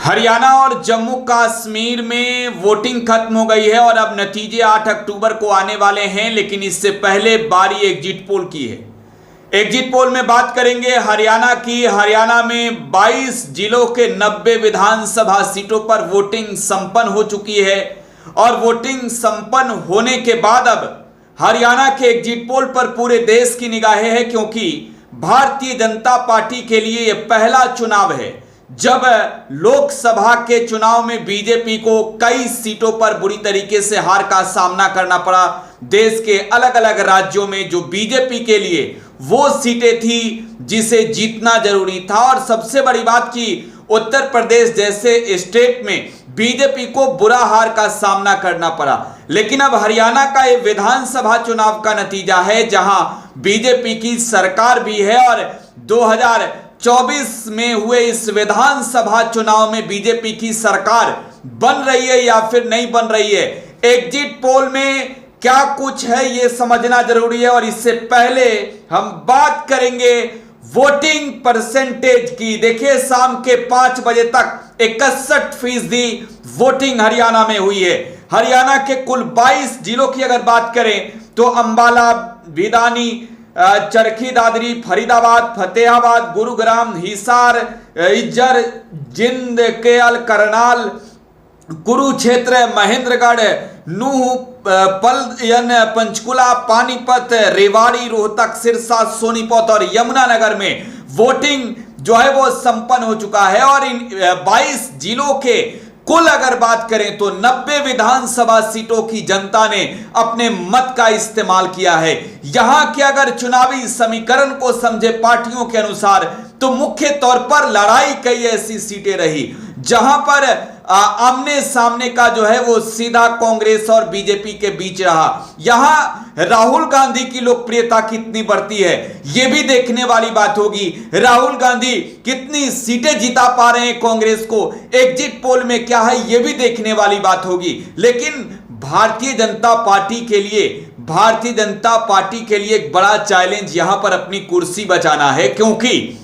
हरियाणा और जम्मू कश्मीर में वोटिंग खत्म हो गई है और अब नतीजे 8 अक्टूबर को आने वाले हैं, लेकिन इससे पहले बारी एग्जिट पोल की है। एग्जिट पोल में बात करेंगे हरियाणा की। हरियाणा में 22 जिलों के 90 विधानसभा सीटों पर वोटिंग संपन्न हो चुकी है और वोटिंग संपन्न होने के बाद अब हरियाणा के एग्जिट पोल पर पूरे देश की निगाहें हैं, क्योंकि भारतीय जनता पार्टी के लिए यह पहला चुनाव है जब लोकसभा के चुनाव में बीजेपी को कई सीटों पर बुरी तरीके से हार का सामना करना पड़ा। देश के अलग अलग राज्यों में जो बीजेपी के लिए वो सीटें थी जिसे जीतना जरूरी था, और सबसे बड़ी बात की उत्तर प्रदेश जैसे स्टेट में बीजेपी को बुरा हार का सामना करना पड़ा। लेकिन अब हरियाणा का ये विधानसभा चुनाव का नतीजा है जहां बीजेपी की सरकार भी है और 2024 में हुए इस विधानसभा चुनाव में बीजेपी की सरकार बन रही है या फिर नहीं बन रही है। एग्जिट पोल में क्या कुछ है ये समझना जरूरी है, और इससे पहले हम बात करेंगे वोटिंग परसेंटेज की। देखिए, शाम के 5 बजे तक 61% वोटिंग हरियाणा में हुई है। हरियाणा के कुल 22 जिलों की अगर बात करें तो अंबाला, भिवानी, चरखी दादरी, फरीदाबाद, फतेहाबाद, गुरुग्राम, हिसार, इज्जर, जिंद, केएल, करनाल, कुरुक्षेत्र, महेंद्रगढ़, नूह, पलयन, पंचकुला, पानीपत, रेवाड़ी, रोहतक, सिरसा, सोनीपत और यमुनानगर में वोटिंग जो है वो संपन्न हो चुका है। और इन 22 जिलों के कुल अगर बात करें तो 90 विधानसभा सीटों की जनता ने अपने मत का इस्तेमाल किया है। यहां के अगर चुनावी समीकरण को समझे पार्टियों के अनुसार तो मुख्य तौर पर लड़ाई कई ऐसी सीटें रही जहां पर आमने सामने का जो है वो सीधा कांग्रेस और बीजेपी के बीच रहा। यहां राहुल गांधी की लोकप्रियता कितनी बढ़ती है यह भी देखने वाली बात होगी। राहुल गांधी कितनी सीटें जिता पा रहे हैं कांग्रेस को, एग्जिट पोल में क्या है यह भी देखने वाली बात होगी। लेकिन भारतीय जनता पार्टी के लिए एक बड़ा चैलेंज यहां पर अपनी कुर्सी बचाना है, क्योंकि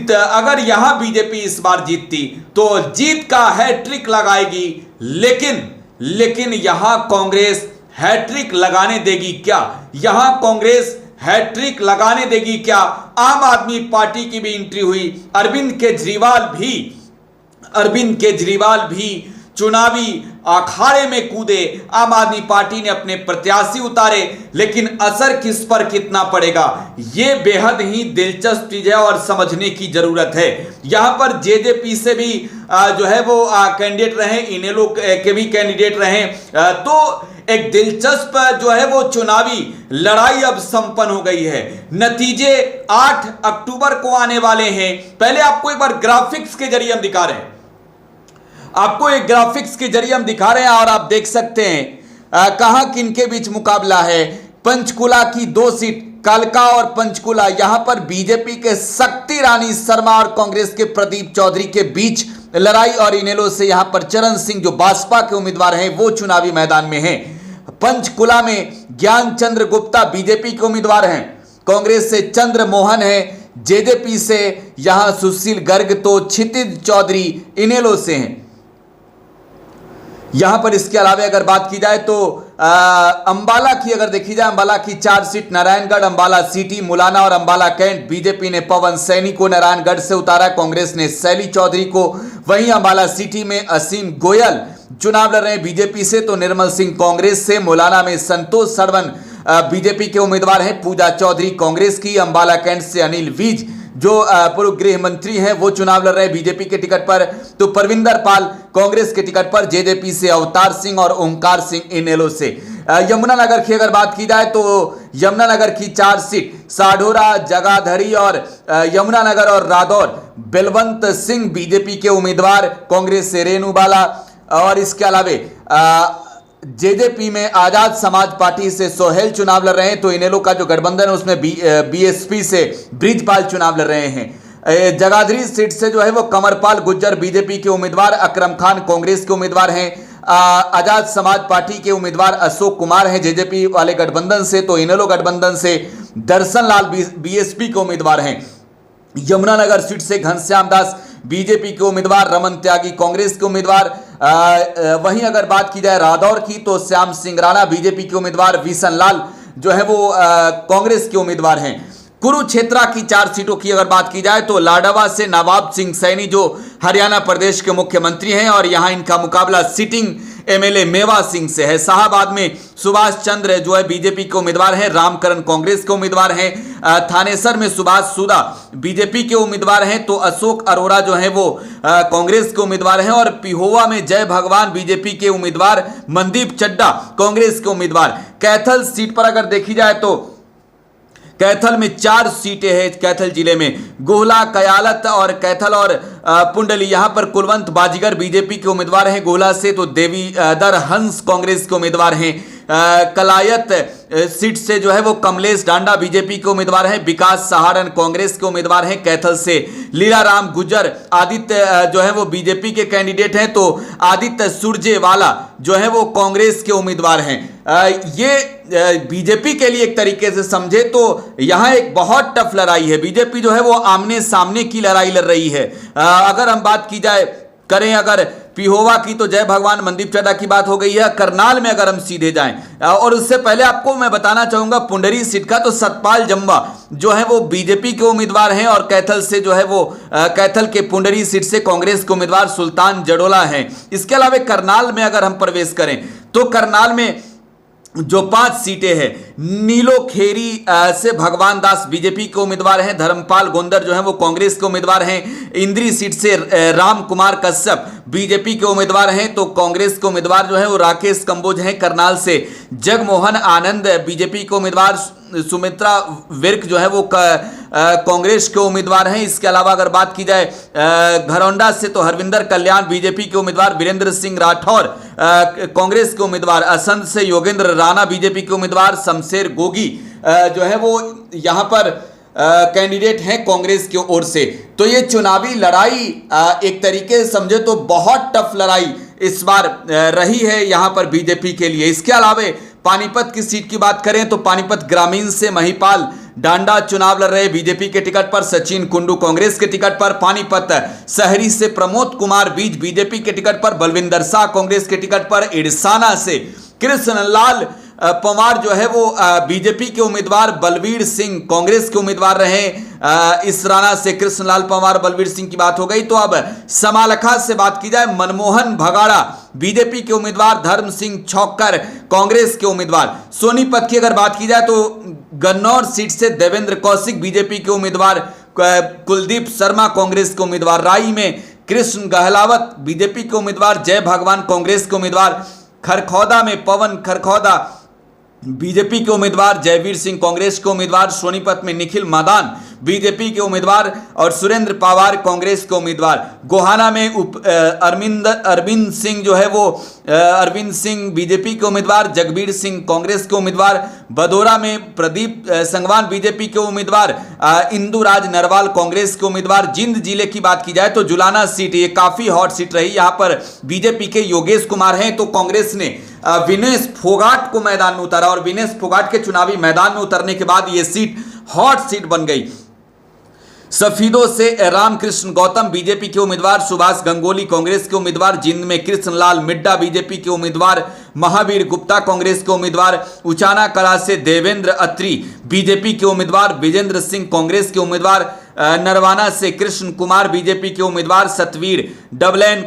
अगर यहां बीजेपी इस बार जीतती तो जीत का हैट्रिक लगाएगी, लेकिन यहां कांग्रेस हैट्रिक लगाने देगी क्या? यहां कांग्रेस हैट्रिक लगाने देगी क्या? आम आदमी पार्टी की भी एंट्री हुई। अरविंद केजरीवाल भी चुनावी अखाड़े में कूदे। आम आदमी पार्टी ने अपने प्रत्याशी उतारे, लेकिन असर किस पर कितना पड़ेगा यह बेहद ही दिलचस्प चीज है और समझने की जरूरत है। यहां पर जेजेपी से भी जो है वो कैंडिडेट रहे, इनेलो के भी कैंडिडेट रहे, तो एक दिलचस्प जो है वो चुनावी लड़ाई अब संपन्न हो गई है। नतीजे 8 अक्टूबर को आने वाले हैं। पहले आपको एक बार ग्राफिक्स के जरिए हम दिखा रहे हैं, और आप देख सकते हैं कहां किनके बीच मुकाबला है। पंचकुला की 2 सीट, कालका और पंचकुला, यहां पर बीजेपी के शक्ति रानी शर्मा और कांग्रेस के प्रदीप चौधरी के बीच लड़ाई, और इनेलो से यहां पर चरण सिंह जो भाजपा के उम्मीदवार हैं वो चुनावी मैदान में हैं। पंचकुला में ज्ञान चंद्र गुप्ता बीजेपी के उम्मीदवार हैं, कांग्रेस से चंद्र मोहन है, जेजेपी से यहां सुशील गर्ग, तो क्षितिज चौधरी इनेलो से हैं। यहां पर इसके अलावा अगर बात की जाए तो अंबाला की अगर देखी जाए, अंबाला की 4 सीट, नारायणगढ़, अंबाला सिटी, मुलाना और अंबाला कैंट, बीजेपी ने पवन सैनी को नारायणगढ़ से उतारा, कांग्रेस ने शैली चौधरी को। वहीं अंबाला सिटी में असीम गोयल चुनाव लड़ रहे हैं बीजेपी से, तो निर्मल सिंह कांग्रेस से। मुलाना में संतोष सरवन बीजेपी के उम्मीदवार हैं, पूजा चौधरी कांग्रेस की। अंबाला कैंट से अनिल विज जो पूर्व गृह मंत्री हैं वो चुनाव लड़ रहे हैं बीजेपी के टिकट पर, तो परविंदर पाल कांग्रेस के टिकट पर, जेजेपी से अवतार सिंह और ओंकार सिंह इनेलो से। यमुनानगर की अगर बात की जाए तो यमुनानगर की 4 सीट, साढौरा, जगाधरी और यमुनानगर और रादौर, बलवंत सिंह बीजेपी के उम्मीदवार, कांग्रेस से रेणु बाला। और इसके अलावा जेजेपी में आजाद समाज पार्टी से सोहेल चुनाव लड़ रहे हैं, तो इनेलो का जो गठबंधन है उसमें बीएसपी से ब्रिजपाल चुनाव लड़ रहे हैं। जगाधरी सीट से जो है वो कमरपाल गुज्जर बीजेपी के उम्मीदवार, अकरम खान कांग्रेस के उम्मीदवार हैं। आजाद समाज पार्टी के उम्मीदवार अशोक कुमार हैं जेजेपी वाले गठबंधन से, तो इनेलो गठबंधन से दर्शन लाल बीएसपी के उम्मीदवार हैं। यमुनानगर सीट से घनश्याम दास बीजेपी के उम्मीदवार रमन त्यागी कांग्रेस के उम्मीदवार। वहीं अगर बात की जाए रादौर की तो श्याम सिंह राणा बीजेपी के उम्मीदवार, विशन लाल जो है वो कांग्रेस के उम्मीदवार हैं। कुरुक्षेत्रा की 4 सीटों की अगर बात की जाए तो लाडवा से नवाब सिंह सैनी जो हरियाणा प्रदेश के मुख्यमंत्री हैं और यहां इनका मुकाबला सिटिंग एमएलए मेवा सिंह से है। शाहबाद में सुभाष चंद्र जो है बीजेपी के उम्मीदवार हैं, रामकरण कांग्रेस के उम्मीदवार हैं। थानेसर में सुभाष सुधा बीजेपी के उम्मीदवार हैं तो अशोक अरोड़ा जो है वो कांग्रेस के उम्मीदवार हैं। और पिहोवा में जय भगवान बीजेपी के उम्मीदवार, मनदीप चड्डा कांग्रेस के उम्मीदवार। कैथल सीट पर अगर देखी जाए तो कैथल में 4 सीटें हैं। कैथल जिले में गोहला, कयालत और कैथल और पुंडली, यहां पर कुलवंत बाजीगर बीजेपी के उम्मीदवार हैं गोहला से, तो देवीदर हंस कांग्रेस के उम्मीदवार हैं। कलायत सीट से जो है वो कमलेश डांडा बीजेपी के उम्मीदवार हैं। विकास सहारन कांग्रेस के उम्मीदवार हैं कैथल से। लीलाराम गुज्जर आदित्य जो है वो बीजेपी के कैंडिडेट हैं तो आदित्य सुरजेवाला जो है वो कांग्रेस के उम्मीदवार हैं। ये बीजेपी के लिए एक तरीके से समझे तो यहां एक बहुत टफ लड़ाई है। बीजेपी जो है वो आमने सामने की लड़ाई लड़ रही है। अगर हम बात की जाए करें अगर पिहोवा की तो जय भगवान मनदीप चड्डा की बात हो गई है। करनाल में अगर हम सीधे जाएं और उससे पहले आपको मैं बताना चाहूंगा पुंडरी सीट का, तो सतपाल जंबा जो है वो बीजेपी के उम्मीदवार हैं और कैथल से जो है वो कैथल के पुंडरी सीट से कांग्रेस के उम्मीदवार सुल्तान जडोला हैं। इसके अलावा करनाल में अगर हम प्रवेश करें तो करनाल में जो 5 सीटें हैं, नीलो खेरी से भगवान दास बीजेपी के उम्मीदवार हैं। धर्मपाल गोंदर जो है वो कांग्रेस के उम्मीदवार हैं। इंद्री सीट से राम कुमार कश्यप बीजेपी के उम्मीदवार हैं तो कांग्रेस के उम्मीदवार जो है वो राकेश कंबोज हैं। करनाल से जगमोहन आनंद बीजेपी के उम्मीदवार, सुमित्रा विर्क जो है वो कांग्रेस के उम्मीदवार हैं। इसके अलावा अगर बात की जाए घरौंडा से तो हरविंदर कल्याण बीजेपी के उम्मीदवार, वीरेंद्र सिंह राठौर कांग्रेस के उम्मीदवार, असंध से योगेंद्र राणा बीजेपी के उम्मीदवार, शमशेर गोगी जो है वो यहां पर कैंडिडेट हैं कांग्रेस की ओर से। तो ये चुनावी लड़ाई एक तरीके से समझे तो बहुत टफ लड़ाई इस बार रही है यहां पर बीजेपी के लिए। इसके अलावा पानीपत की सीट की बात करें तो पानीपत ग्रामीण से महिपाल डांडा चुनाव लड़ रहे बीजेपी के टिकट पर, सचिन कुंडू कांग्रेस के टिकट पर। पानीपत शहरी से प्रमोद कुमार बीज बीजेपी के टिकट पर, बलविंदर शाह कांग्रेस के टिकट पर। इरसाना से कृष्णलाल पंवार जो है वो बीजेपी के उम्मीदवार, बलवीर सिंह कांग्रेस के उम्मीदवार रहे। इसराना से कृष्णलाल पंवार, बलवीर सिंह की बात हो गई। तो अब समालखा से बात की जाए, मनमोहन भगाड़ा बीजेपी के उम्मीदवार, धर्म सिंह छौक्कर कांग्रेस के उम्मीदवार। सोनीपत की अगर बात की जाए तो गन्नौर सीट से देवेंद्र कौशिक बीजेपी के उम्मीदवार, कुलदीप शर्मा कांग्रेस के उम्मीदवार। राई में कृष्ण गहलावत बीजेपी के उम्मीदवार, जय भगवान कांग्रेस के उम्मीदवार। खरखौदा में पवन खरखौदा बीजेपी के उम्मीदवार, जयवीर सिंह कांग्रेस के उम्मीदवार। सोनीपत में निखिल मादान बीजेपी के उम्मीदवार और सुरेंद्र पवार कांग्रेस के उम्मीदवार। गोहाना में अरविंद सिंह जो है वो अरविंद सिंह बीजेपी के उम्मीदवार, जगबीर सिंह कांग्रेस के उम्मीदवार। बदोरा में प्रदीप संगवान बीजेपी के उम्मीदवार, इंदुराज नरवाल कांग्रेस के उम्मीदवार। जिंद जिले की बात की जाए तो जुलाना सीट ये काफी हॉट सीट रही, यहां पर बीजेपी के योगेश कुमार हैं तो कांग्रेस ने विनेश फोगाट को मैदान में उतारा और विनेश फोगाट के चुनावी मैदान में उतरने के बाद यह सीट हॉट सीट बन गई। सफीदों से रामकृष्ण गौतम बीजेपी के उम्मीदवार, सुभाष गंगोली कांग्रेस के उम्मीदवार। जिंद में कृष्णलाल मिड्डा बीजेपी के उम्मीदवार, महावीर गुप्ता कांग्रेस के उम्मीदवार। उचाना कला से देवेंद्र अत्री बीजेपी के उम्मीदवार, विजेंद्र सिंह कांग्रेस के उम्मीदवार। नरवाना से कृष्ण कुमार बीजेपी के उम्मीदवार, सतवीर डबलैन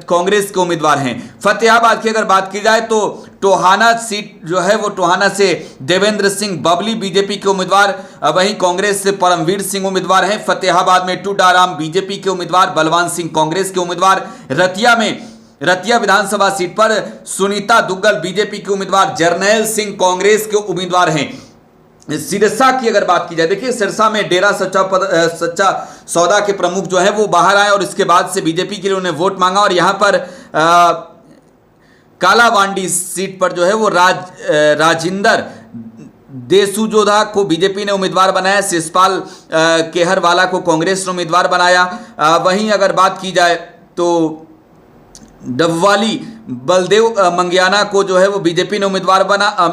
कांग्रेस के उम्मीदवार हैं। फतेहाबाद की अगर बात की जाए तो टोहाना सीट जो है वो टोहाना से देवेंद्र सिंह बबली बीजेपी के उम्मीदवार, वहीं कांग्रेस से परमवीर सिंह उम्मीदवार हैं। फतेहाबाद में टूडाराम बीजेपी के उम्मीदवार, बलवान सिंह कांग्रेस के उम्मीदवार। रतिया विधानसभा सीट पर सुनीता दुग्गल बीजेपी के उम्मीदवार, जरनैल सिंह कांग्रेस के उम्मीदवार हैं। सिरसा की अगर बात की जाए, देखिए सिरसा में डेरा सच्चा सौदा के प्रमुख जो है वो बाहर आए और इसके बाद से बीजेपी के लिए उन्हें वोट मांगा और यहां पर कालावांडी सीट पर जो है वो राजिंदर देसुजोधा को बीजेपी ने उम्मीदवार बनाया। शिषपाल केहरवाला को कांग्रेस ने उम्मीदवार बनाया। वहीं अगर बात की जाए तो डबवाली बलदेव मंगियाना को जो है वो बीजेपी ने उम्मीदवार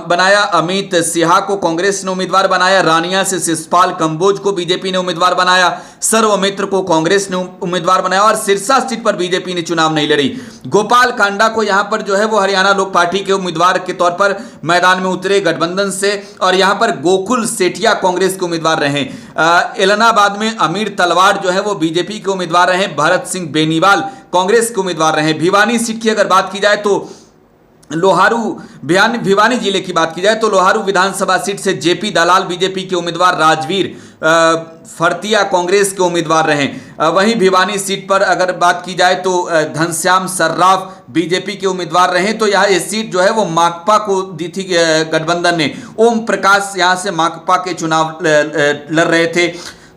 बनाया। अमित सिहा को कांग्रेस ने उम्मीदवार बनाया। रानिया से शिषपाल कंबोज को बीजेपी ने उम्मीदवार बनाया। सर्वमित्र को कांग्रेस ने उम्मीदवार बनाया और सिरसा सीट पर बीजेपी ने चुनाव नहीं लड़ी। गोपाल कांडा को यहां पर जो है वो हरियाणा लोक पार्टी के उम्मीदवार के तौर पर मैदान में उतरे गठबंधन से, और यहां पर गोकुल सेठिया कांग्रेस के उम्मीदवार रहे। इलाहाबाद में अमीर तलवार जो है वो बीजेपी के उम्मीदवार रहे। भरत सिंह बेनीवाल कांग्रेस के उम्मीदवार रहे। भिवानी सीट की अगर बात की जाए तो लोहारू, भिवानी जिले की बात की जाए तो लोहारू विधानसभा सीट से जेपी दलाल बीजेपी के उम्मीदवार, राजवीर फरतिया कांग्रेस के उम्मीदवार रहे। वहीं भिवानी सीट पर अगर बात की जाए तो घनश्याम सर्राफ बीजेपी के उम्मीदवार रहे। तो यह सीट जो है वो माकपा को दी थी गठबंधन ने। ओम प्रकाश यहां से माकपा के चुनाव लड़ रहे थे।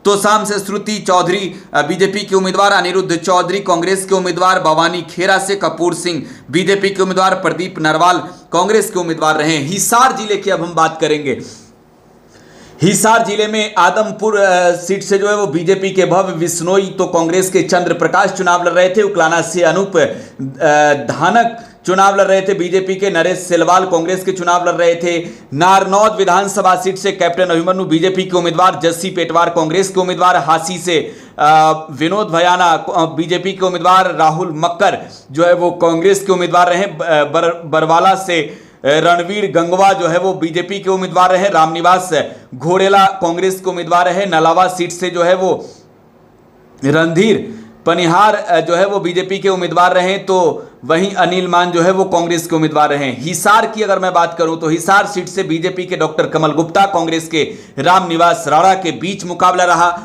तो शाम से श्रुति चौधरी बीजेपी के उम्मीदवार, अनिरुद्ध चौधरी कांग्रेस के उम्मीदवार, भवानी खेरा से कपूर सिंह बीजेपी के उम्मीदवार, प्रदीप नरवाल कांग्रेस के उम्मीदवार रहे। हिसार जिले की अब हम बात करेंगे। हिसार जिले में आदमपुर सीट से जो है वो बीजेपी के भव्य बिश्नोई तो कांग्रेस के चंद्र प्रकाश चुनाव लड़ रहे थे। उकलाना से अनूप धानक चुनाव लड़ रहे थे। बीजेपी के नरेश सेलवाल कांग्रेस के चुनाव लड़ रहे थे। नारनौद विधानसभा सीट से कैप्टन अभिमन्यु बीजेपी के उम्मीदवार, जस्सी पेटवार कांग्रेस के उम्मीदवार, हासी से विनोद भयाना बीजेपी के उम्मीदवार, राहुल मक्कर जो है वो कांग्रेस के उम्मीदवार रहे। बरवाला से रणवीर गंगवा जो है वो बीजेपी के उम्मीदवार रहे। रामनिवास घोड़ेला कांग्रेस के उम्मीदवार रहे। नलावा सीट से जो है वो रणधीर पनिहार जो है वो बीजेपी के उम्मीदवार रहे। तो वहीं अनिल मान जो है वो कांग्रेस के उम्मीदवार रहे। हिसार की अगर मैं बात करूं तो हिसार सीट से बीजेपी के डॉक्टर कमल गुप्ता, कांग्रेस के रामनिवास राणा के बीच मुकाबला रहा।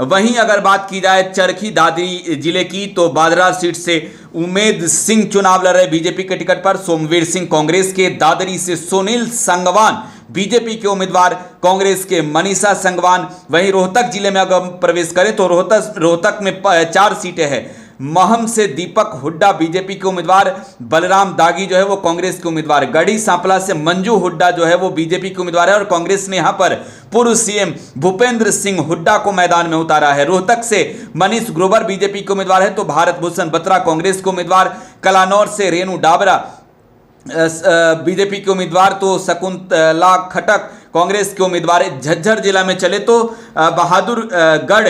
वहीं अगर बात की जाए चरखी दादरी जिले की तो बादरा सीट से उमेद सिंह चुनाव लड़ रहे बीजेपी के टिकट पर। सोमवीर सिंह कांग्रेस के, दादरी से सुनील संगवान बीजेपी के उम्मीदवार, कांग्रेस के मनीषा संगवान। वहीं रोहतक जिले में अगर प्रवेश करें तो रोहतक में 4 सीटें हैं। महम से दीपक हुड्डा बीजेपी के उम्मीदवार, बलराम दागी जो है वो कांग्रेस के उम्मीदवार। गढ़ी सांपला से मंजू हुड्डा जो है वो बीजेपी के उम्मीदवार है और कांग्रेस ने यहां पर पूर्व सीएम भूपेंद्र सिंह हुड्डा को मैदान में उतारा है। रोहतक से मनीष ग्रोवर बीजेपी के उम्मीदवार है तो भारत भूषण बत्रा कांग्रेस के उम्मीदवार। कलानौर से रेणु डाबरा बीजेपी के उम्मीदवार तो शकुंतला खटक कांग्रेस के उम्मीदवार है। झज्जर जिला में चले तो बहादुरगढ़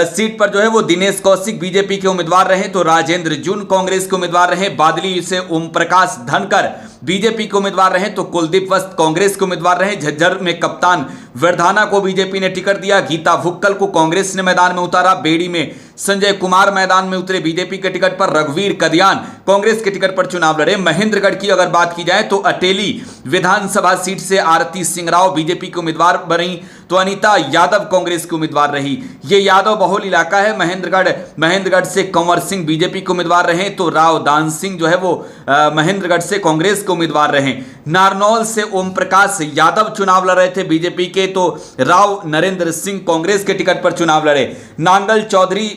सीट पर जो है वो दिनेश कौशिक बीजेपी के उम्मीदवार रहे तो राजेंद्र जून कांग्रेस के उम्मीदवार रहे। बादली से ओम प्रकाश धनकर बीजेपी के उम्मीदवार रहे तो कुलदीप वस्त कांग्रेस के उम्मीदवार रहे। झज्जर में कप्तान वर्धाना को बीजेपी ने टिकट दिया। गीता भुक्कल को कांग्रेस ने मैदान में उतारा। बेड़ी में संजय कुमार मैदान में उतरे बीजेपी के टिकट पर। रघुवीर कदियान कांग्रेस के टिकट पर चुनाव लड़े। महेंद्रगढ़ की अगर बात की जाए तो अटेली विधानसभा सीट से आरती सिंह राव बीजेपी के उम्मीदवार बनी तो अनीता यादव कांग्रेस की उम्मीदवार रही। ये यादव बहुल इलाका है महेंद्रगढ़ से कंवर सिंह बीजेपी के उम्मीदवार रहे तो राव दान सिंह जो है वो महेंद्रगढ़ से कांग्रेस के उम्मीदवार रहे। नारनौल से ओम प्रकाश यादव चुनाव लड़ रहे थे बीजेपी के तो राव नरेंद्र सिंह कांग्रेस के टिकट पर चुनाव लड़े। नांगल चौधरी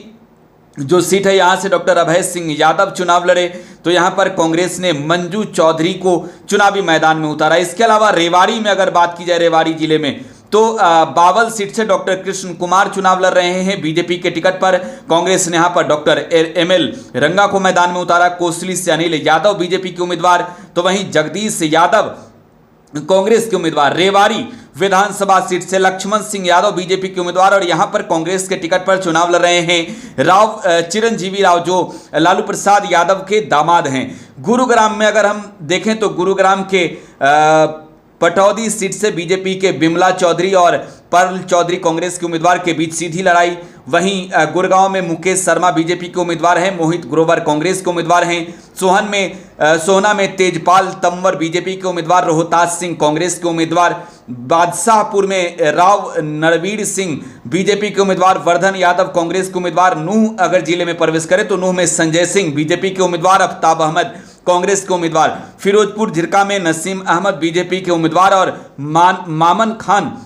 जो सीट है यहां से डॉक्टर अभय सिंह यादव चुनाव लड़े तो यहां पर कांग्रेस ने मंजू चौधरी को चुनावी मैदान में उतारा। इसके अलावा रेवाड़ी में अगर बात की जाए रेवाड़ी जिले में तो बावल सीट से डॉक्टर कृष्ण कुमार चुनाव लड़ रहे हैं बीजेपी के टिकट पर। कांग्रेस ने यहां पर डॉक्टर एमएल रंगा को मैदान में उतारा। कोसली से अनिल यादव बीजेपी के उम्मीदवार तो वहीं जगदीश यादव कांग्रेस के उम्मीदवार। रेवाड़ी विधानसभा सीट से लक्ष्मण सिंह यादव बीजेपी के उम्मीदवार और यहां पर कांग्रेस के टिकट पर चुनाव लड़ रहे हैं राव चिरंजीवी राव जो लालू प्रसाद यादव के दामाद हैं। गुरुग्राम में अगर हम देखें तो गुरुग्राम के पटौदी सीट से बीजेपी के बिमला चौधरी और पर्ल चौधरी कांग्रेस के उम्मीदवार के बीच सीधी लड़ाई। वहीं गुड़गांव में मुकेश शर्मा बीजेपी के उम्मीदवार हैं। मोहित ग्रोवर कांग्रेस के उम्मीदवार हैं। सोहना में तेजपाल तंवर बीजेपी के उम्मीदवार। रोहतास सिंह कांग्रेस के उम्मीदवार। बादशाहपुर में राव नरवीर सिंह बीजेपी के उम्मीदवार। वर्धन यादव कांग्रेस के उम्मीदवार। नूह अगर जिले में प्रवेश करें तो नूह में संजय सिंह बीजेपी के उम्मीदवार। अफ्ताब अहमद कांग्रेस के उम्मीदवार। फिरोजपुर झिरका में नसीम अहमद बीजेपी के उम्मीदवार और मामन खान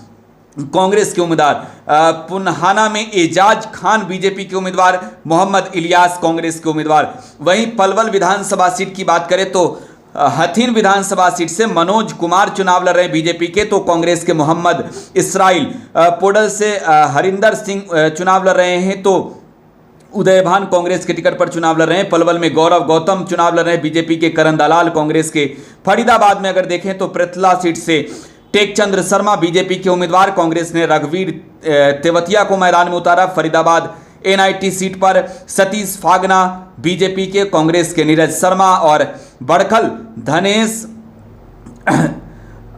कांग्रेस के उम्मीदवार। पुन्हाना में एजाज खान बीजेपी के उम्मीदवार। मोहम्मद इलियास कांग्रेस के उम्मीदवार। वहीं पलवल विधानसभा सीट की बात करें तो हथीन विधानसभा सीट से मनोज कुमार चुनाव लड़ रहे हैं बीजेपी के तो कांग्रेस के मोहम्मद इसराइल। पोडल से हरिंदर सिंह चुनाव लड़ रहे हैं तो उदयभान कांग्रेस के टिकट पर चुनाव लड़ रहे हैं। पलवल में गौरव गौतम चुनाव लड़ रहे हैं बीजेपी के। करण दलाल कांग्रेस के। फरीदाबाद में अगर देखें तो पृथला सीट से टेकचंद्र शर्मा बीजेपी के उम्मीदवार। कांग्रेस ने रघुवीर तेवतिया को मैदान में उतारा। फरीदाबाद एनआईटी सीट पर सतीश फागना बीजेपी के, कांग्रेस के नीरज शर्मा और बड़खल धनेश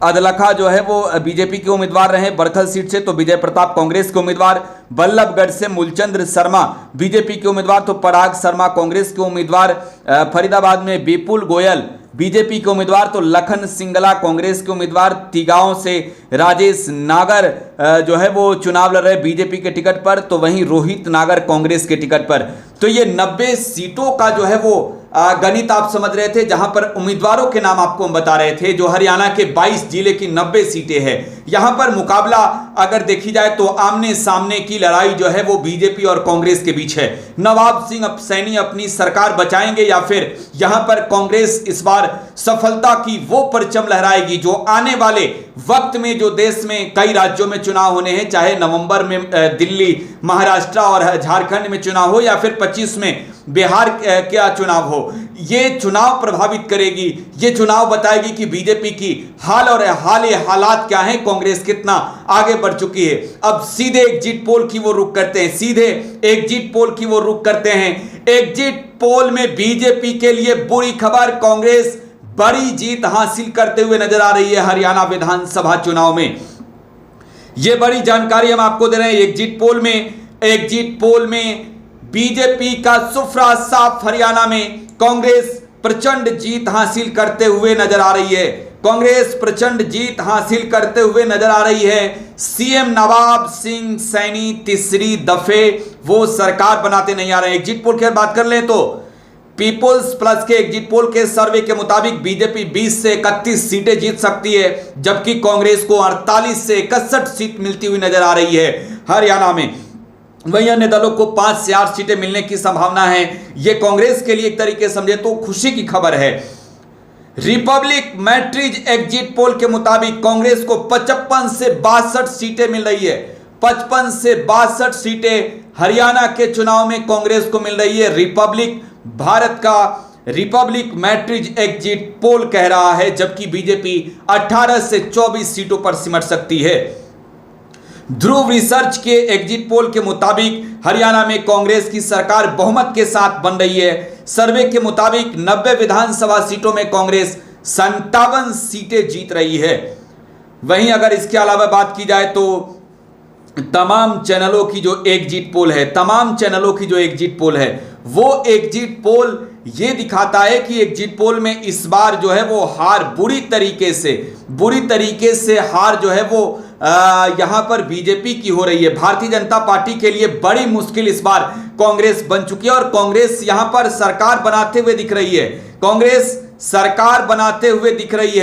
अदलखा जो है वो बीजेपी के उम्मीदवार रहे बड़खल सीट से। तो विजय प्रताप कांग्रेस के उम्मीदवार। बल्लभगढ़ से मूलचंद्र शर्मा बीजेपी के उम्मीदवार। तो पराग शर्मा कांग्रेस के उम्मीदवार। फरीदाबाद में विपुल गोयल बीजेपी के उम्मीदवार। तो लखन सिंगला कांग्रेस के उम्मीदवार। तिगांव से राजेश नागर जो है वो चुनाव लड़ रहे बीजेपी के टिकट पर। तो वहीं रोहित नागर कांग्रेस के टिकट पर। तो ये 90 सीटों का जो है वो गणित आप समझ रहे थे, जहां पर उम्मीदवारों के नाम आपको हम बता रहे थे। जो हरियाणा के 22 जिले की 90 सीटें हैं, यहां पर मुकाबला अगर देखी जाए तो आमने सामने की लड़ाई जो है वो बीजेपी और कांग्रेस के बीच है। नवाब सिंह सैनी अपनी सरकार बचाएंगे या फिर यहां पर कांग्रेस इस बार सफलता की वो परचम लहराएगी जो आने वाले वक्त में जो देश में कई राज्यों में चुनाव होने हैं, चाहे नवंबर में दिल्ली, महाराष्ट्र और झारखंड में चुनाव हो या फिर 25 में बिहार क्या चुनाव हो, ये चुनाव प्रभावित करेगी। ये चुनाव बताएगी कि बीजेपी की हालात क्या हैं, कांग्रेस कितना आगे बढ़ चुकी है। अब सीधे एग्जिट पोल की वो रुख करते हैं, एग्जिट पोल में बीजेपी के लिए बुरी खबर, कांग्रेस बड़ी जीत हासिल करते हुए नजर आ रही है हरियाणा विधानसभा चुनाव में। यह बड़ी जानकारी हम आपको दे रहे हैं। एग्जिट पोल में बीजेपी का सुफरा साफ, हरियाणा में कांग्रेस प्रचंड जीत हासिल करते हुए नजर आ रही है। सीएम नवाब सिंह सैनी तीसरी दफे वो सरकार बनाते नहीं आ रहे हैं। एग्जिट पोल की बात कर लें तो पीपुल्स प्लस के एग्जिट पोल के सर्वे के मुताबिक बीजेपी 20 से 31 सीटें जीत सकती है, जबकि कांग्रेस को 48 से 61 सीट मिलती हुई नजर आ रही है हरियाणा में। वहीं अन्य दलों को 5 से 8 सीटें मिलने की संभावना है। यह कांग्रेस के लिए एक तरीके से समझे तो खुशी की खबर है। रिपब्लिक मैट्रिज एग्जिट पोल के मुताबिक कांग्रेस को 55 से 62 सीटें मिल रही है। 55 से 62 सीटें हरियाणा के चुनाव में कांग्रेस को मिल रही है। रिपब्लिक मैट्रिज एग्जिट पोल कह रहा है, जबकि बीजेपी 18 से 24 सीटों पर सिमट सकती है। ध्रुव रिसर्च के एग्जिट पोल के मुताबिक हरियाणा में कांग्रेस की सरकार बहुमत के साथ बन रही है। सर्वे के मुताबिक 90 विधानसभा सीटों में कांग्रेस 57 सीटें जीत रही है। वहीं अगर इसके अलावा बात की जाए तो तमाम चैनलों की जो एग्जिट पोल है वो एग्जिट पोल ये दिखाता है कि एग्जिट पोल में इस बार जो है वो हार बुरी तरीके से हार जो है वो यहां पर बीजेपी की हो रही है। भारतीय जनता पार्टी के लिए बड़ी मुश्किल इस बार कांग्रेस बन चुकी है और कांग्रेस यहां पर सरकार बनाते हुए दिख रही है। कांग्रेस सरकार बनाते हुए दिख रही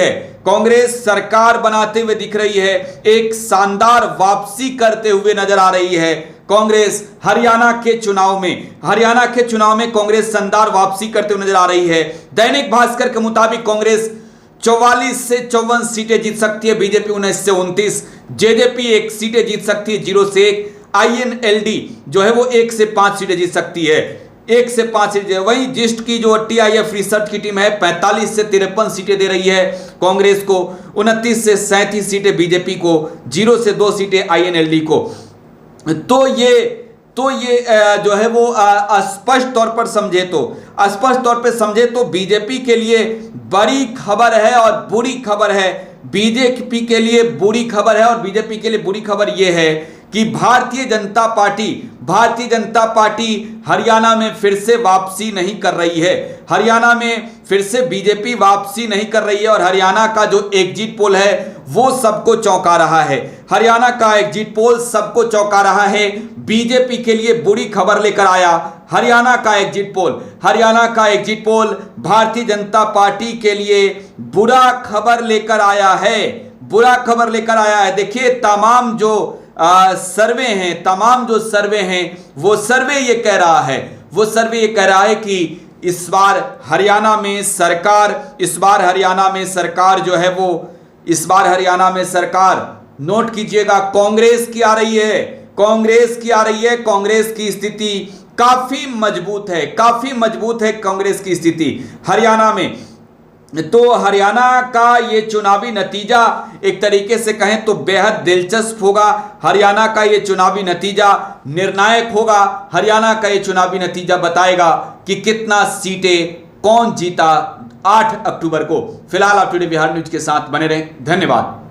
है। एक शानदार वापसी करते हुए नजर आ रही है कांग्रेस हरियाणा के चुनाव में कांग्रेस शानदार वापसी करते हुए नजर आ रही है। दैनिक भास्कर के मुताबिक कांग्रेस 44 से 54 सीटें जीत सकती है, बीजेपी 19 से 29, जेजेपी 1 सीटें जीत सकती है 0 से 1, आईएनएलडी जो है वो 1 से 5 सीटें जीत सकती है, 1 से 5 सीटें। वहीं जिस्ट की जो टीआईएफ रिसर्च की टीम है 45 से 53 सीटें दे रही है कांग्रेस को, 29 से 37 सीटें बीजेपी को, 0 से 2 सीटें आईएनएलडी को। तो ये जो है वो स्पष्ट तौर पर समझे तो बीजेपी के लिए बड़ी खबर है और बुरी खबर है। बीजेपी के लिए बुरी खबर है और बीजेपी के लिए बुरी खबर यह है कि भारतीय जनता पार्टी हरियाणा में फिर से वापसी नहीं कर रही है। हरियाणा में फिर से बीजेपी वापसी नहीं कर रही है और हरियाणा का जो एग्जिट पोल है वो सबको चौंका रहा है। हरियाणा का एग्जिट पोल सबको चौंका रहा है। बीजेपी के लिए बुरी खबर लेकर आया हरियाणा का exit poll Bharatiya Janata party के लिए बुरा खबर लेकर आया है। देखिए तमाम जो सर्वे हैं वो सर्वे ये कह रहा है कि इस बार हरियाणा में सरकार नोट कीजिएगा कांग्रेस की आ रही है। कांग्रेस की स्थिति काफी मजबूत है कांग्रेस की स्थिति हरियाणा में। तो हरियाणा का ये चुनावी नतीजा एक तरीके से कहें तो बेहद दिलचस्प होगा। हरियाणा का ये चुनावी नतीजा निर्णायक होगा। हरियाणा का ये चुनावी नतीजा बताएगा कि कितना सीटें कौन जीता 8 अक्टूबर को। फिलहाल आप टुडे बिहार न्यूज के साथ बने रहें। धन्यवाद।